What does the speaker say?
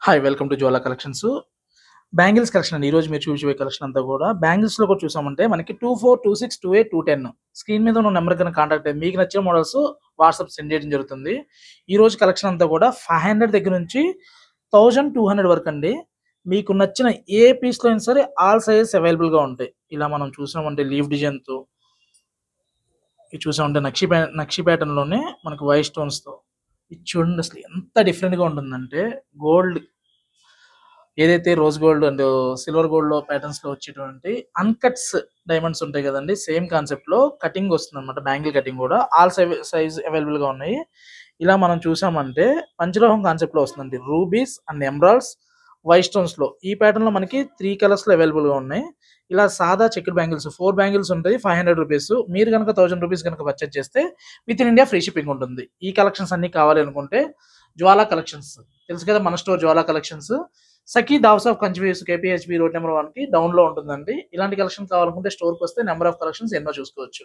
Hi! Welcome to Jwala collections. Bangles collection అండి. ఈరోజు మీరు చూసే కలెక్షన్ అంతా కూడా బ్యాంగిల్స్‌లో కూడా చూసామంటే మనకి 24, 26, 28, 210 స్క్రీన్ మీద ఉన్న నంబర్‌కి గనుక కాంటాక్ట్ అయ్యి మీకు నచ్చిన మోడల్స్ వాట్సాప్ సెండ్ చేయడం జరుగుతుంది. ఈరోజు కలెక్షన్ అంతా కూడా 500 దగ్గర నుంచి 1200 వరకండి. మీకు నచ్చిన ఏ పీస్‌లో అయినా సరే ఆల్ సైజెస్ అవైలబుల్‌గా ఉంటాయి. ఇలా మనం చూసామంటే లీఫ్ డిజైన్‌తో ఇది చూసామంటే నక్షి ప్యాటర్న్‌లోనే మనకు వైట్ స్టోన్స్‌తో ఇది చూడండి అసలు ఎంత డిఫరెంట్‌గా ఉంటుందంటే గోల్డ్ ఏదైతే రోజ్ గోల్డ్ అండ్ సిల్వర్ గోల్డ్‌లో ప్యాటర్న్స్‌లో వచ్చేటువంటి అన్‌కట్స్ డైమండ్స్ ఉంటాయి కదండీ! సేమ్ కాన్సెప్ట్‌లో కటింగ్ వస్తుందన్నమాట. బ్యాంగిల్ కటింగ్ కూడా ఆల్ సైజ్ అవైలబుల్‌గా ఉన్నాయి. ఇలా మనం చూసామంటే పంచలోహం కాన్సెప్ట్‌లో వస్తుందండి. రూబీస్ అండ్ ఎమరాల్డ్స్ వైట్ స్టోన్స్‌లో ఈ ప్యాటర్న్‌లో మనకి 3 కలర్స్‌లో అవైలబుల్‌గా ఉన్నాయి. ఇలా సాదా చెక్డ్ బ్యాంగిల్స్ 4 బ్యాంగిల్స్ ఉంటాయి. ₹500 మీరు గనుక ₹1000 గనుక పర్చేజ్ చేస్తే with in India free shipping ఉంటుంది. ఈ కలెక్షన్స్ అన్నీ కావాలి అనుకుంటే జ్వాలా కలెక్షన్స్ తెలుసు కదా! మన స్టోర్ జ్వాలా కలెక్షన్స్. సఖీ దావ్స్ ఆఫ్ కన్ఫ్యూజ్ కేపీహెచ్‌బీ రోడ్ నెంబర్ 1కి డౌన్‌లో ఉంటుందండి. ఇలాంటి కలెక్షన్ కావాలనుకుంటే స్టోర్‌కొస్తే నంబర్ ఆఫ్ కలెక్షన్స్ ఎన్నో చూసుకోవచ్చు.